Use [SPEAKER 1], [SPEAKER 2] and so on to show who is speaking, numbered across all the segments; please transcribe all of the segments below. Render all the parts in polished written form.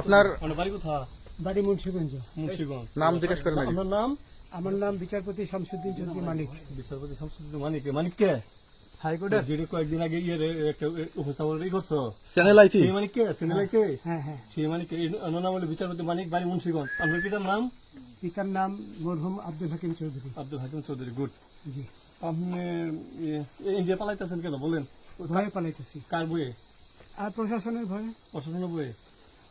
[SPEAKER 1] আপনার
[SPEAKER 2] বাড়ি কোথায়?
[SPEAKER 3] বাড়ি মুন্সিগঞ্জ।
[SPEAKER 2] মুন্সিগঞ্জ।
[SPEAKER 1] নাম জিজ্ঞেস করেন আগে।
[SPEAKER 2] আপনার নাম?
[SPEAKER 3] আমার নাম বিচারপতি শামসুদ্দিন চৌধুরী মানিক।
[SPEAKER 2] বিচারপতি শামসুদ্দিন মানিক। মানিক কে?
[SPEAKER 3] হাইকোর্টের।
[SPEAKER 2] যেটা কয়েকদিন আগে একটা উপস্থাপন করছো
[SPEAKER 1] চ্যানেল আইছি।
[SPEAKER 2] সেই মানিক কে? চ্যানেলে কে?
[SPEAKER 3] হ্যাঁ হ্যাঁ।
[SPEAKER 2] সেই মানিক কে? ওনার নাম হলো বিচারপতি মানিক, বাড়ি মুন্সিগঞ্জ। আপনার পিতার নাম?
[SPEAKER 3] পিতার নাম মরহুম আব্দুল হাকিম চৌধুরী।
[SPEAKER 2] আব্দুল হাকিম চৌধুরী। গুড।
[SPEAKER 3] জি।
[SPEAKER 2] আপনি ইন্ডিয়া পালাইতেছেন কেন বলেন?
[SPEAKER 3] ভয়ে পালাইতেছি।
[SPEAKER 2] কার বইয়ে?
[SPEAKER 3] আর প্রশাসনের ভয়ে।
[SPEAKER 2] প্রশাসনের বইয়ে?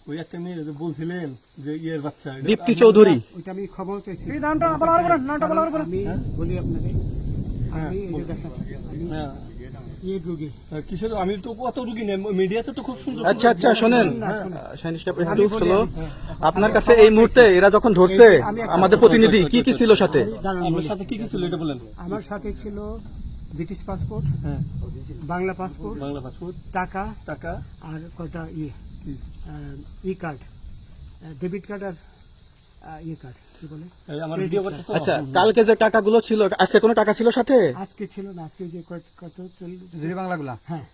[SPEAKER 2] ওই একটা মেয়ে যে বলছিলেন যে ইয়ের বাচ্চা, এটা
[SPEAKER 1] দীপ্তি চৌধুরী।
[SPEAKER 3] ওইটা আমি খবর চাইছি।
[SPEAKER 2] নামটা বলার
[SPEAKER 3] আমি বলি আপনাকে, আমি এই যে দেখাচ্ছি, আমি
[SPEAKER 2] হ্যাঁ।
[SPEAKER 3] ইয়ে রোগী।
[SPEAKER 2] কিসের? আমি তো কত রুগী নেই, মিডিয়াতে তো খুব সুন্দর।
[SPEAKER 1] আচ্ছা আচ্ছা শোনেন, একটু slow। আপনার কাছে এই মুহূর্তে এরা যখন ধরছে আমাদের প্রতিনিধি কি কি ছিল সাথে?
[SPEAKER 2] আপনার সাথে কি কি ছিল এটা বলেন?
[SPEAKER 3] আমার সাথে ছিল ব্রিটিশ পাসপোর্ট,
[SPEAKER 2] হ্যাঁ,
[SPEAKER 3] বাংলা পাসপোর্ট,
[SPEAKER 2] বাংলা পাসপোর্ট,
[SPEAKER 3] টাকা
[SPEAKER 2] টাকা,
[SPEAKER 3] আর কটা ইয়ে
[SPEAKER 2] কি?
[SPEAKER 3] ই কার্ড, ডেবিট কার্ড আর ইয়ে কার্ড কি বলে,
[SPEAKER 2] এই আমার ভিডিও করতেছো?
[SPEAKER 1] আচ্ছা, কালকে যে টাকাগুলো ছিল, আজকে কোনো টাকা ছিল সাথে?
[SPEAKER 3] আজকে ছিল না, আজকে যে কত
[SPEAKER 4] 40 বাংলাগুলা।
[SPEAKER 3] হ্যাঁ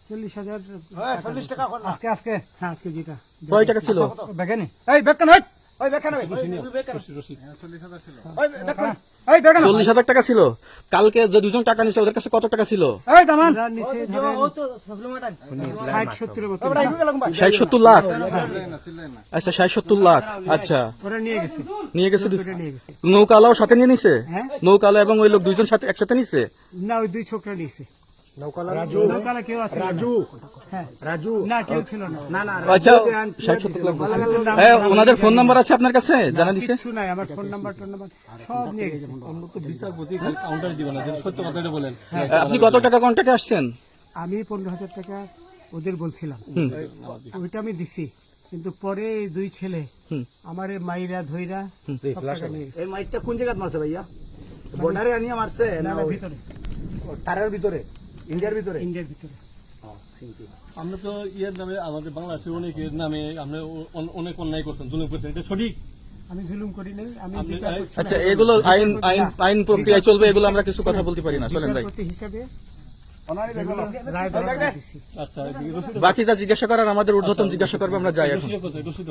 [SPEAKER 3] 40,000
[SPEAKER 4] টাকা আজকে আজকে
[SPEAKER 3] হ্যাঁ আজকে যেটা
[SPEAKER 1] কয় টাকা ছিল?
[SPEAKER 4] বেগানি এই বেকান হই ওই বেকান হই
[SPEAKER 2] রশিদ।
[SPEAKER 4] ওই বেকান এই বেকান
[SPEAKER 1] 40,000 টাকা ছিল। কালকে যে দুজন টাকা নিছে ওদের কাছে কত টাকা ছিল?
[SPEAKER 4] এই দামান
[SPEAKER 3] ওরা নিচে ধরেন 60-70 মতো
[SPEAKER 1] 60-70 লাখ। আচ্ছা 60-70 লাখ। আচ্ছা,
[SPEAKER 3] ওরা নিয়ে গেছে,
[SPEAKER 1] নিয়ে গেছে।
[SPEAKER 3] ওরা নিয়ে গেছে।
[SPEAKER 1] নৌকালাও সাথে নিয়ে নিছে?
[SPEAKER 3] হ্যাঁ।
[SPEAKER 1] নৌকালা এবং ওই লোক দুইজন সাথে একসাথে নিছে?
[SPEAKER 3] না ওই দুই ছোকরা নিয়েছে। নৌকালা কেউ আছে? হ্যাঁ
[SPEAKER 4] রাজু
[SPEAKER 3] না কেউ ছিল না।
[SPEAKER 1] আচ্ছা 60-70 লাখ বলছেন। হ্যাঁ, ওনাদের ফোন নাম্বার আছে আপনার কাছে? জানা দিছে?
[SPEAKER 3] কিছু নাই, আমার ফোন নাম্বার সব নিয়ে গেছে।
[SPEAKER 2] আমরা তো বিচারপতি খালি কাউন্টার দিবেন না, যেটা সত্য কথাটা বলেন।
[SPEAKER 1] আপনি কত টাকা কন্ট্যাক্টে আসছেন?
[SPEAKER 3] আমি 15,000 টাকা ওদের বলছিলাম, ওইটা আমি দিছি, কিন্তু পরে এই দুই ছেলে আমারে মাইরা ধইরা সব টাকা নিয়ে গেছে।
[SPEAKER 4] এই মাইকটা কোন জায়গায় মারছে ভাইয়া? বর্ডারে আনিয়া মারছে না
[SPEAKER 3] না,
[SPEAKER 4] ওই
[SPEAKER 3] ভিতরে
[SPEAKER 4] তারের ভিতরে ইন্ডিয়ার ভিতরে?
[SPEAKER 3] ইন্ডিয়ার ভিতরে।
[SPEAKER 2] আমরা তো ইয়ের নামে, আমাদের বাংলাদেশের অনেকের নামে আপনি অনেক অন্যায় করছেন, জুলুম করছেন, এটা সঠিক?
[SPEAKER 3] আমি জুলুম করি নাই, আমি
[SPEAKER 2] আপনি-
[SPEAKER 3] বিচার করছি না।
[SPEAKER 1] আচ্ছা, এগুলো আইন আইন আইন প্রক্রিয়ায় চলবে, এগুলো আমরা কিছু কথা বলতে পারি না। চলেন ভাই,
[SPEAKER 3] বিচারপতি হিসাবে যেগুলো রায় দেওয়া দিছি।
[SPEAKER 2] আচ্ছা, এদিকে রশিদ,
[SPEAKER 1] বাকি যা জিজ্ঞাসা করার আমাদের ঊর্ধ্বতন জিজ্ঞাসা করবে, আমরা যাই এখন।
[SPEAKER 2] রশিদ কোথায়? রশিদ।